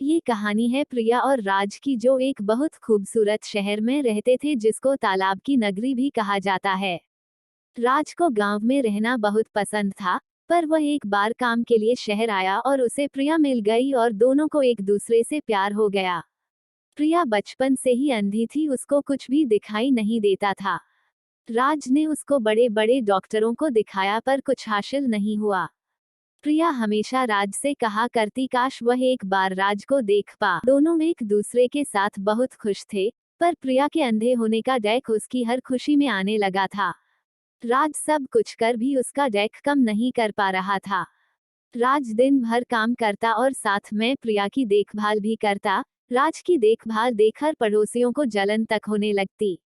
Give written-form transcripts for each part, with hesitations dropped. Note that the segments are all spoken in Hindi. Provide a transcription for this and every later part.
ये कहानी है प्रिया और राज की, जो एक बहुत खूबसूरत शहर में रहते थे जिसको तालाब की नगरी भी कहा जाता है। राज को गांव में रहना बहुत पसंद था, पर वह एक बार काम के लिए शहर आया और उसे प्रिया मिल गई और दोनों को एक दूसरे से प्यार हो गया। प्रिया बचपन से ही अंधी थी, उसको कुछ भी दिखाई नहीं देता था। राज ने उसको बड़े बड़े डॉक्टरों को दिखाया पर कुछ हासिल नहीं हुआ। प्रिया हमेशा राज से कहा करती काश वह एक बार राज को देख पा। दोनों एक दूसरे के साथ बहुत खुश थे, पर प्रिया के अंधे होने का डैक उसकी हर खुशी में आने लगा था। राज सब कुछ कर भी उसका डैक कम नहीं कर पा रहा था। राज दिन भर काम करता और साथ में प्रिया की देखभाल भी करता। राज की देखभाल देखकर पड़ोसियों को जलन तक होने लगती।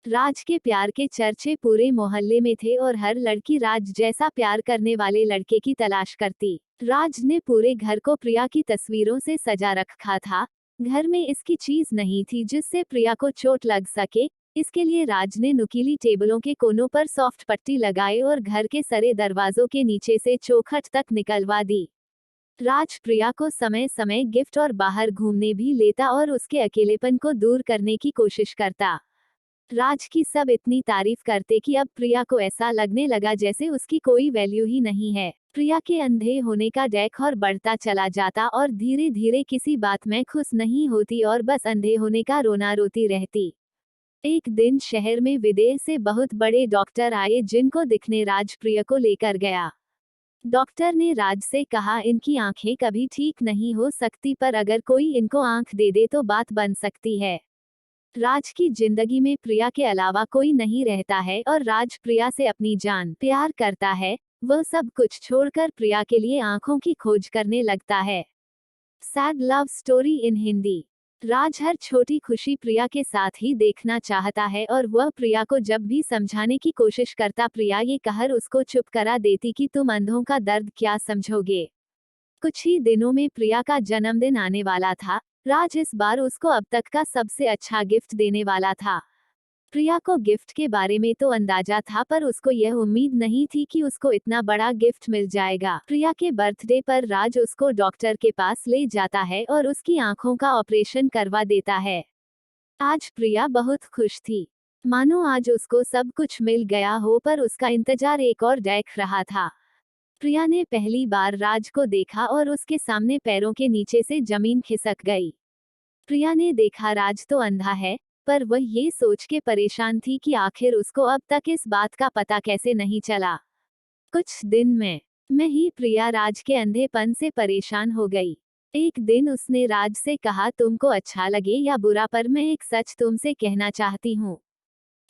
राज के प्यार के चर्चे पूरे मोहल्ले में थे और हर लड़की राज जैसा प्यार करने वाले लड़के की तलाश करती। राज ने पूरे घर को प्रिया की तस्वीरों से सजा रखा था। घर में इसकी चीज नहीं थी जिससे प्रिया को चोट लग सके। इसके लिए राज ने नुकीली टेबलों के कोनों पर सॉफ्ट पट्टी लगाई और घर के सरे दरवाजों के नीचे से चौखट तक निकलवा दी। राज प्रिया को समय समय गिफ्ट और बाहर घूमने भी लेता और उसके अकेलेपन को दूर करने की कोशिश करता। राज की सब इतनी तारीफ करते कि अब प्रिया को ऐसा लगने लगा जैसे उसकी कोई वैल्यू ही नहीं है। प्रिया के अंधे होने का डैक और बढ़ता चला जाता और धीरे धीरे किसी बात में खुश नहीं होती और बस अंधे होने का रोना रोती रहती। एक दिन शहर में विदेश से बहुत बड़े डॉक्टर आए जिनको दिखने राज प्रिया को लेकर गया। डॉक्टर ने राज से कहा इनकी आंखें कभी ठीक नहीं हो सकती, पर अगर कोई इनको आंख दे दे तो बात बन सकती है। राज की जिंदगी में प्रिया के अलावा कोई नहीं रहता है और राज प्रिया से अपनी जान प्यार करता है। वह सब कुछ छोड़कर प्रिया के लिए आंखों की खोज करने लगता है। Sad love story in Hindi. Raj हर छोटी खुशी प्रिया के साथ ही देखना चाहता है और वह प्रिया को जब भी समझाने की कोशिश करता प्रिया ये कहकर उसको चुप करा देती कि तुम अंधों का दर्द क्या समझोगे। कुछ ही दिनों में प्रिया का जन्मदिन आने वाला था। राज इस बार उसको अब तक का सबसे अच्छा गिफ्ट देने वाला था। प्रिया को गिफ्ट के बारे में तो अंदाजा था, पर उसको यह उम्मीद नहीं थी कि उसको इतना बड़ा गिफ्ट मिल जाएगा। प्रिया के बर्थडे पर राज उसको डॉक्टर के पास ले जाता है और उसकी आंखों का ऑपरेशन करवा देता है। आज प्रिया बहुत खुश थी, मानो आज उसको सब कुछ मिल गया हो, पर उसका इंतजार एक और देख रहा था। प्रिया ने पहली बार राज को देखा और उसके सामने पैरों के नीचे से जमीन खिसक गई। प्रिया ने देखा राज तो अंधा है, पर वह ये सोच के परेशान थी कि आखिर उसको अब तक इस बात का पता कैसे नहीं चला। कुछ दिन में ही प्रिया राज के अंधेपन से परेशान हो गई। एक दिन उसने राज से कहा तुमको अच्छा लगे या बुरा, पर मैं एक सच तुमसे कहना चाहती हूँ।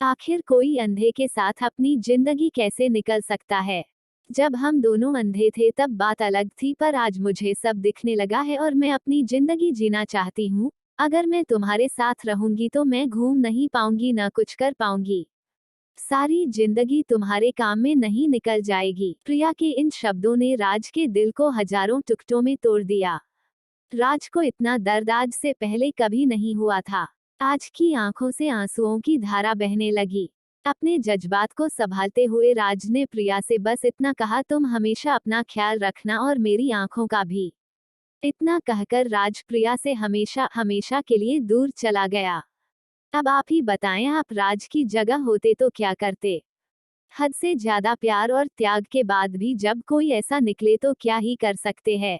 आखिर कोई अंधे के साथ अपनी जिंदगी कैसे निकल सकता है। जब हम दोनों अंधे थे तब बात अलग थी, पर आज मुझे सब दिखने लगा है और मैं अपनी जिंदगी जीना चाहती हूँ। अगर मैं तुम्हारे साथ रहूंगी तो मैं घूम नहीं पाऊंगी, न कुछ कर पाऊंगी। सारी जिंदगी तुम्हारे काम में नहीं निकल जाएगी। प्रिया के इन शब्दों ने राज के दिल को हजारों टुकड़ों में तोड़ दिया। राज को इतना दर्द आज से पहले कभी नहीं हुआ था। आज की आंखों से आंसुओं की धारा बहने लगी। अपने जज्बात को संभालते हुए राज ने प्रिया से बस इतना कहा, तुम हमेशा अपना ख्याल रखना और मेरी आंखों का भी। इतना कहकर राज प्रिया से हमेशा हमेशा के लिए दूर चला गया। अब आप ही बताएं, आप राज की जगह होते तो क्या करते। हद से ज्यादा प्यार और त्याग के बाद भी जब कोई ऐसा निकले तो क्या ही कर सकते हैं।